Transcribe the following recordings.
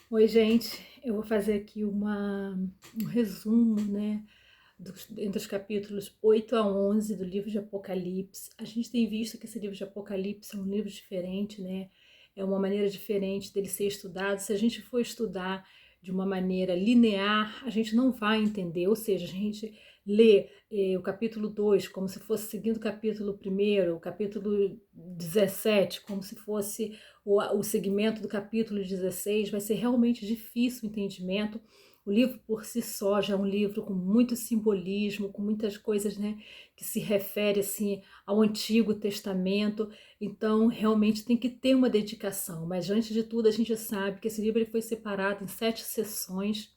Oi, gente. Eu vou fazer aqui um resumo, né, entre os capítulos 8 a 11 do livro de Apocalipse. A gente tem visto que esse livro de Apocalipse é um livro diferente, né? É uma maneira diferente dele ser estudado. Se a gente for estudar de uma maneira linear, a gente não vai entender. Ou seja, a gente lê o capítulo 2 como se fosse seguindo o capítulo 1, o capítulo 17 como se fosse o segmento do capítulo 16, vai ser realmente difícil o entendimento. O livro por si só já é um livro com muito simbolismo, com muitas coisas, né, que se refere assim ao Antigo Testamento. Então, realmente tem que ter uma dedicação. Mas antes de tudo, a gente sabe que esse livro ele foi separado em 7 sessões.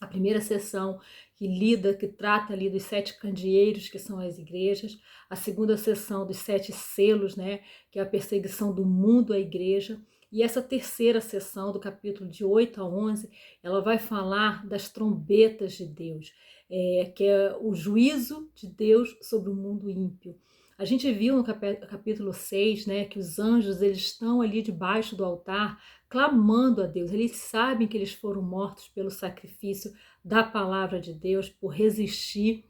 A primeira sessão que trata ali dos 7 candeeiros, que são as igrejas. A segunda sessão dos 7 selos, né, que é a perseguição do mundo à igreja. E essa terceira sessão, do capítulo de 8 a 11, ela vai falar das trombetas de Deus, que é o juízo de Deus sobre o mundo ímpio. A gente viu no capítulo 6, né, que os anjos eles estão ali debaixo do altar, clamando a Deus. Eles sabem que eles foram mortos pelo sacrifício da palavra de Deus, por resistir,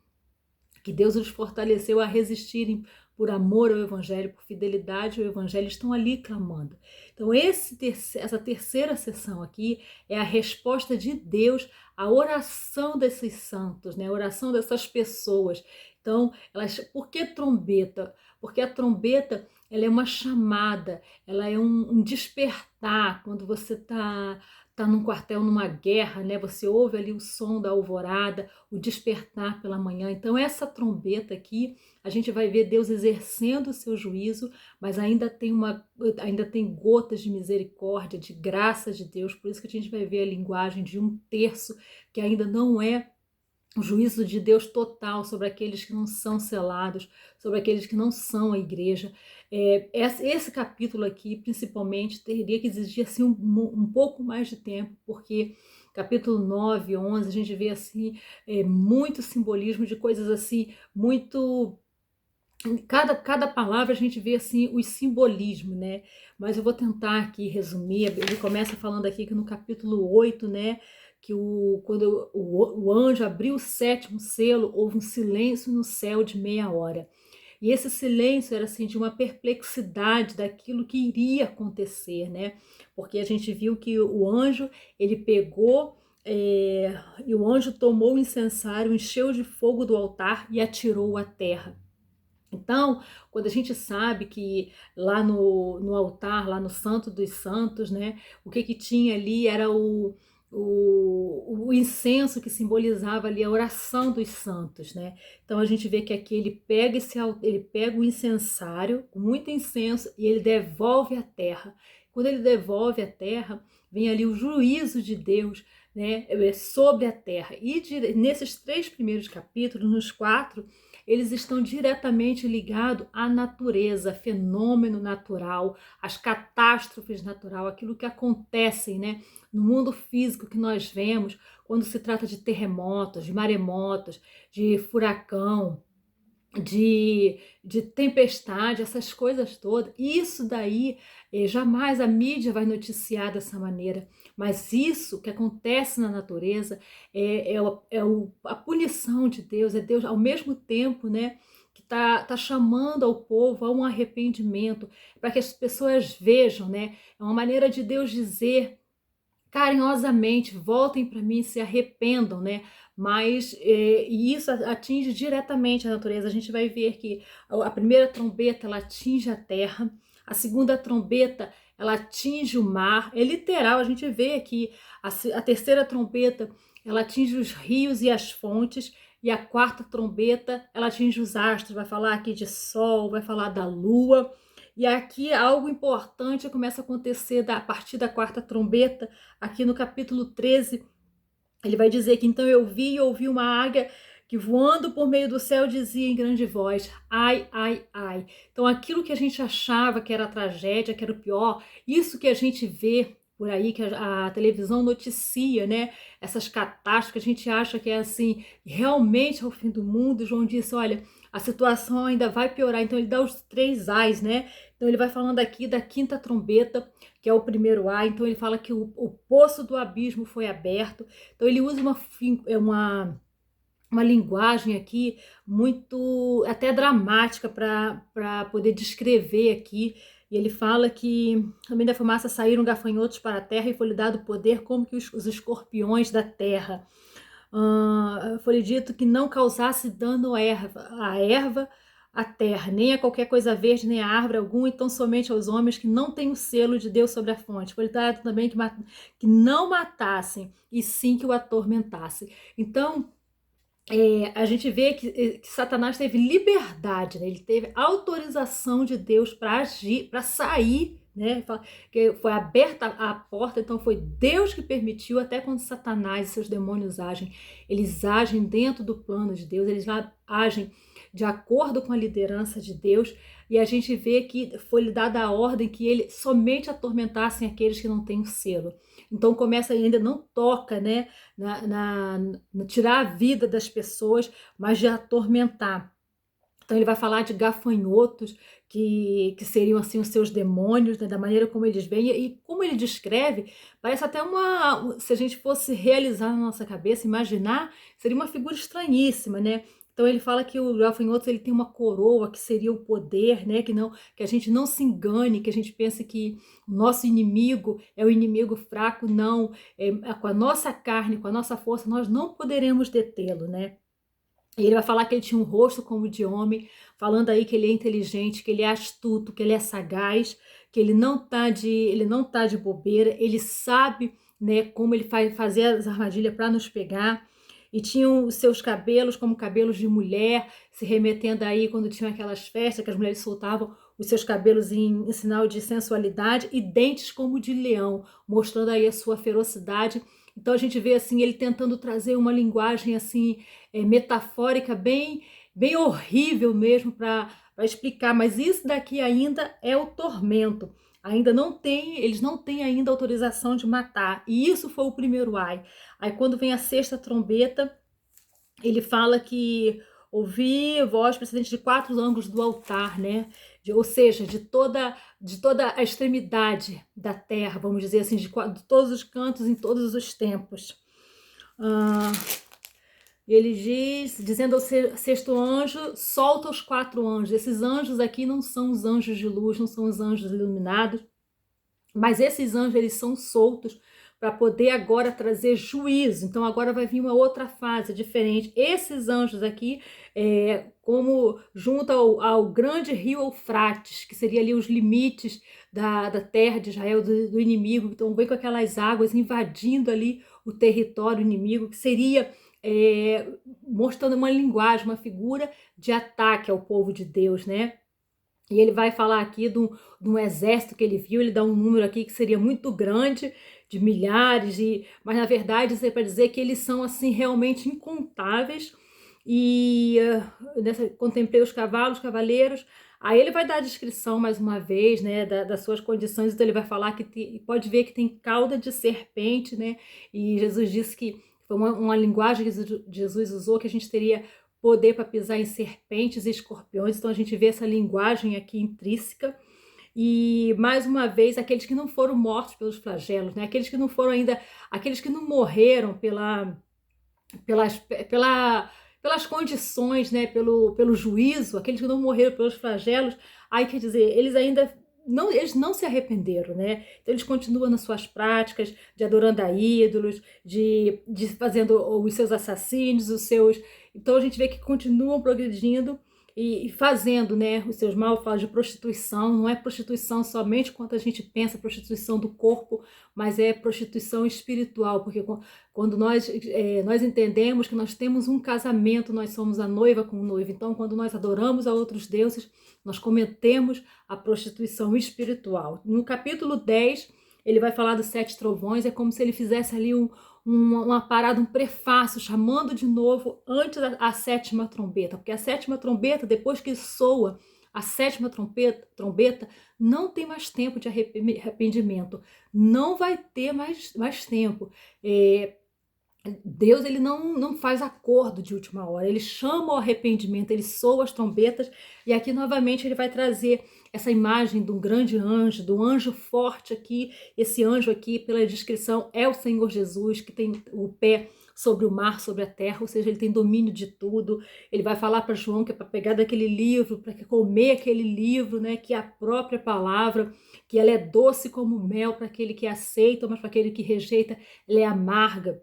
que Deus os fortaleceu a resistirem por amor ao Evangelho, por fidelidade ao Evangelho, estão ali clamando. Então, essa terceira sessão aqui é a resposta de Deus à oração desses santos, né? A oração dessas pessoas. Então, por que trombeta? Porque a trombeta ela é uma chamada, ela é um despertar quando você tá num quartel, numa guerra, né? Você ouve ali o som da alvorada, o despertar pela manhã. Então essa trombeta aqui, a gente vai ver Deus exercendo o seu juízo, mas ainda tem gotas de misericórdia, de graça de Deus. Por isso que a gente vai ver a linguagem de 1/3, que ainda não é o juízo de Deus total sobre aqueles que não são selados, sobre aqueles que não são a igreja. Esse capítulo aqui, principalmente, teria que exigir assim, um pouco mais de tempo, porque capítulo 9, 11, a gente vê assim muito simbolismo de coisas assim, muito... Cada palavra a gente vê assim os simbolismos, né? Mas eu vou tentar aqui resumir. Ele começa falando aqui que no capítulo 8, né? Que quando o anjo abriu o 7º selo, houve um silêncio no céu de meia hora. E esse silêncio era assim de uma perplexidade daquilo que iria acontecer, né? Porque a gente viu que o anjo, ele pegou e o anjo tomou o incensário, encheu de fogo do altar e atirou à terra. Então, quando a gente sabe que lá no altar, lá no Santo dos Santos, né, o que tinha ali era o incenso que simbolizava ali a oração dos santos, né? Então a gente vê que aqui ele pega o incensário, com muito incenso, e ele devolve à terra. Quando ele devolve à terra, vem ali o juízo de Deus, né, sobre a terra. E nesses 3 primeiros capítulos, nos 4, eles estão diretamente ligados à natureza, fenômeno natural, às catástrofes naturais, aquilo que acontecem, né, no mundo físico que nós vemos quando se trata de terremotos, de maremotos, de furacão, de tempestade, essas coisas todas. Isso daí jamais a mídia vai noticiar dessa maneira, mas isso que acontece na natureza a punição de Deus, é Deus ao mesmo tempo, né, que tá chamando ao povo a um arrependimento, para que as pessoas vejam, né, é uma maneira de Deus dizer carinhosamente, voltem para mim, se arrependam, né? Mas e isso atinge diretamente a natureza. A gente vai ver que a primeira trombeta ela atinge a terra, a segunda trombeta ela atinge o mar. É literal, a gente vê aqui a terceira trombeta ela atinge os rios e as fontes. E a quarta trombeta ela atinge os astros. Vai falar aqui de sol, vai falar da lua. E aqui algo importante começa a acontecer a partir da quarta trombeta. Aqui no capítulo 13, ele vai dizer que então eu vi e ouvi uma águia que voando por meio do céu dizia em grande voz, ai, ai, ai. Então aquilo que a gente achava que era a tragédia, que era o pior, isso que a gente vê por aí, que a televisão noticia, né? Essas catástrofes que a gente acha que é assim, realmente é o fim do mundo. João disse, olha, a situação ainda vai piorar. Então ele dá os 3 ais, né? Então ele vai falando aqui da quinta trombeta, que é o primeiro ai. Então ele fala que o poço do abismo foi aberto. Então ele usa uma linguagem aqui muito até dramática para poder descrever aqui. E ele fala que também da fumaça saíram gafanhotos para a terra e foi-lhe dado poder como que os escorpiões da terra. Foi dito que não causasse dano à erva, à terra, nem a qualquer coisa verde, nem a árvore alguma, então somente aos homens que não têm o selo de Deus sobre a fonte. Foi dado também que não matassem, e sim que o atormentassem. Então, a gente vê que Satanás teve liberdade, né? Ele teve autorização de Deus para agir, para sair, né? Que foi aberta a porta, então foi Deus que permitiu. Até quando Satanás e seus demônios agem, eles agem dentro do plano de Deus, eles agem de acordo com a liderança de Deus, e a gente vê que foi-lhe dada a ordem que ele somente atormentassem aqueles que não têm o selo. Então começa ainda, não toca, né, tirar a vida das pessoas, mas de atormentar. Então ele vai falar de gafanhotos, que seriam assim os seus demônios, né, da maneira como eles vêm, e como ele descreve, parece até se a gente fosse realizar na nossa cabeça, imaginar, seria uma figura estranhíssima, né? Então ele fala que o gafanhoto ele tem uma coroa que seria o poder, né? Que a gente não se engane, que a gente pense que o nosso inimigo é o inimigo fraco, não. Com a nossa carne, com a nossa força, nós não poderemos detê-lo, né? E ele vai falar que ele tinha um rosto como de homem, falando aí que ele é inteligente, que ele é astuto, que ele é sagaz, que ele não tá de bobeira, ele sabe, né, como ele fazer as armadilhas para nos pegar. E tinham os seus cabelos como cabelos de mulher, se remetendo aí quando tinham aquelas festas que as mulheres soltavam os seus cabelos em sinal de sensualidade, e dentes como de leão, mostrando aí a sua ferocidade. Então a gente vê assim ele tentando trazer uma linguagem assim metafórica bem horrível mesmo para explicar, mas isso daqui ainda é o tormento. Ainda não tem, eles não têm ainda autorização de matar. E isso foi o primeiro ai. Aí quando vem a sexta trombeta, ele fala que ouvi voz procedente de 4 ângulos do altar, né? Ou seja, de toda a extremidade da terra, vamos dizer assim, de todos os cantos, em todos os tempos. Ele dizendo ao sexto anjo, solta os 4 anjos. Esses anjos aqui não são os anjos de luz, não são os anjos iluminados, mas esses anjos, eles são soltos para poder agora trazer juízo. Então agora vai vir uma outra fase diferente. Esses anjos aqui, como junto ao grande rio Eufrates, que seria ali os limites da terra de Israel, do inimigo. Então vem com aquelas águas invadindo ali o território inimigo, que seria mostrando uma linguagem, uma figura de ataque ao povo de Deus, né? E ele vai falar aqui de um exército que ele viu, ele dá um número aqui que seria muito grande, de milhares, mas na verdade isso é para dizer que eles são assim realmente incontáveis. E contemplei os cavalos, os cavaleiros. Aí ele vai dar a descrição mais uma vez, né, das suas condições. Então ele vai falar que pode ver que tem cauda de serpente, né? E Jesus disse que foi uma linguagem que Jesus usou, que a gente teria poder para pisar em serpentes e escorpiões. Então a gente vê essa linguagem aqui intrínseca. E mais uma vez, aqueles que não foram mortos pelos flagelos, né? Aqueles que não foram ainda, aqueles que não morreram pelas condições, né? Pelo juízo, aqueles que não morreram pelos flagelos. Aí quer dizer, eles não se arrependeram, né? Então eles continuam nas suas práticas de adorando a ídolos, de fazendo os seus assassínios, então a gente vê que continuam progredindo e fazendo, né, os seus mal. Fala de prostituição, não é prostituição somente quando a gente pensa prostituição do corpo, mas é prostituição espiritual, porque quando nós entendemos que nós temos um casamento, nós somos a noiva com o noivo, então quando nós adoramos a outros deuses, nós cometemos a prostituição espiritual. No capítulo 10, ele vai falar dos 7 trovões, é como se ele fizesse ali uma parada, um prefácio, chamando de novo antes da 7ª trombeta, porque a 7ª trombeta, depois que soa a 7ª trombeta, não tem mais tempo de arrependimento, não vai ter mais tempo. Deus, ele não faz acordo de última hora, ele chama o arrependimento, ele soa as trombetas, e aqui novamente ele vai trazer essa imagem de um grande anjo, do anjo forte aqui. Esse anjo aqui, pela descrição, é o Senhor Jesus, que tem o pé sobre o mar, sobre a terra, ou seja, ele tem domínio de tudo. Ele vai falar para João que é para pegar daquele livro, para comer aquele livro, né, que é a própria palavra, que ela é doce como mel para aquele que aceita, mas para aquele que rejeita, ela é amarga.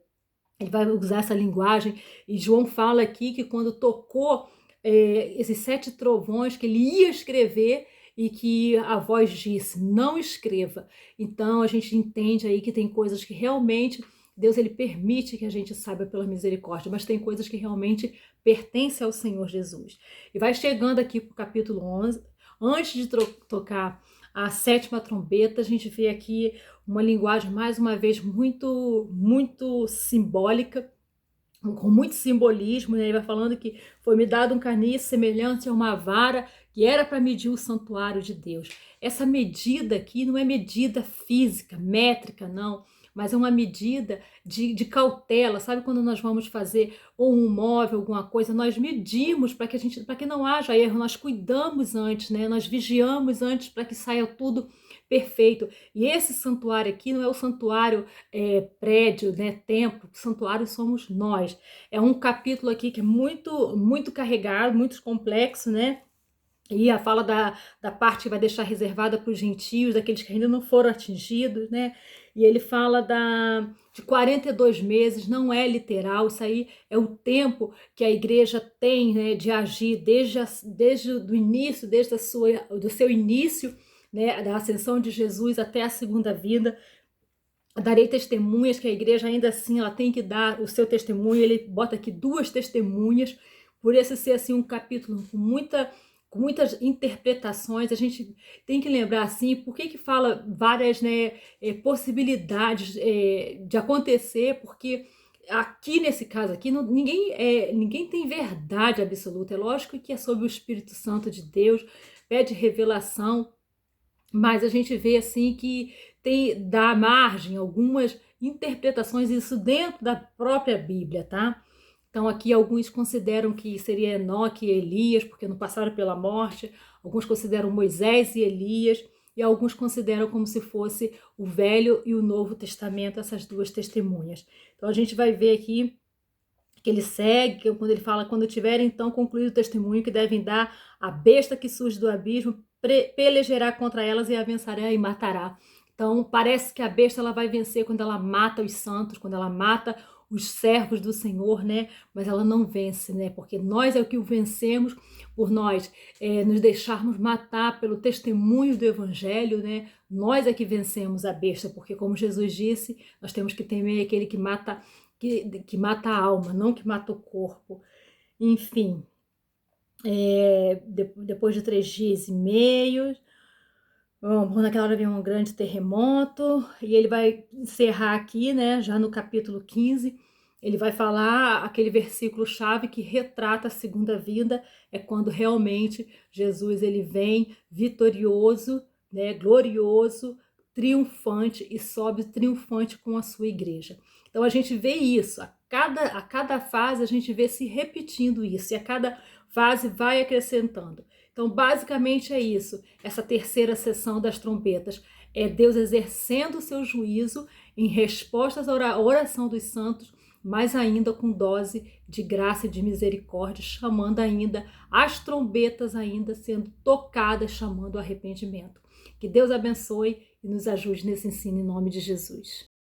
Ele vai usar essa linguagem, e João fala aqui que quando tocou esses 7 trovões, que ele ia escrever, e que a voz disse, não escreva. Então a gente entende aí que tem coisas que realmente Deus ele permite que a gente saiba pela misericórdia, mas tem coisas que realmente pertencem ao Senhor Jesus. E vai chegando aqui para o capítulo 11, antes de tocar a 7ª trombeta, a gente vê aqui uma linguagem, mais uma vez, muito simbólica, com muito simbolismo, né? Ele vai falando que foi-me dado um caniço semelhante a uma vara que era para medir o santuário de Deus. Essa medida aqui não é medida física, métrica, não, mas é uma medida de cautela. Sabe quando nós vamos fazer ou um móvel, alguma coisa, nós medimos para que não haja erro, nós cuidamos antes, né? Nós vigiamos antes para que saia tudo perfeito. E esse santuário aqui não é o santuário prédio, né, templo. O santuário somos nós. É um capítulo aqui que é muito carregado, muito complexo, né? E a fala da parte que vai deixar reservada para os gentios, daqueles que ainda não foram atingidos, né? E ele fala de 42 meses, não é literal, isso aí é o tempo que a igreja tem, né, de agir desde o início, do seu início, né, da ascensão de Jesus até a segunda vinda. Darei testemunhas, que a igreja ainda assim ela tem que dar o seu testemunho. Ele bota aqui 2 testemunhas, por esse ser assim um capítulo com muitas interpretações. A gente tem que lembrar assim, por que fala várias, né, possibilidades de acontecer, porque aqui nesse caso aqui ninguém tem verdade absoluta. É lógico que é sobre o Espírito Santo de Deus, pede revelação, mas a gente vê assim que dá margem a algumas interpretações, isso dentro da própria Bíblia, tá? Então aqui alguns consideram que seria Enoque e Elias, porque não passaram pela morte. Alguns consideram Moisés e Elias, e alguns consideram como se fosse o Velho e o Novo Testamento, essas 2 testemunhas. Então a gente vai ver aqui que ele segue, quando ele fala, quando tiverem então concluído o testemunho que devem dar, a besta que surge do abismo pelejará contra elas e a vencerá e matará. Então parece que a besta ela vai vencer quando ela mata os santos, quando ela mata os servos do Senhor, né? Mas ela não vence, né? Porque nós é o que o vencemos por nós nos deixarmos matar pelo testemunho do Evangelho, né? Nós é que vencemos a besta, porque como Jesus disse, nós temos que temer aquele que mata a alma, não que mata o corpo. Enfim, depois de 3 dias e meio, naquela hora vem um grande terremoto, e ele vai encerrar aqui, né, já no capítulo 15, ele vai falar aquele versículo chave que retrata a segunda vinda, é quando realmente Jesus ele vem vitorioso, né, glorioso, triunfante, e sobe triunfante com a sua igreja. Então a gente vê isso, a cada fase a gente vê se repetindo isso, e a cada fase vai acrescentando. Então basicamente é isso, essa terceira sessão das trombetas, é Deus exercendo o seu juízo em respostas à oração dos santos, mas ainda com dose de graça e de misericórdia, chamando ainda as trombetas ainda sendo tocadas, chamando o arrependimento. Que Deus abençoe e nos ajude nesse ensino em nome de Jesus.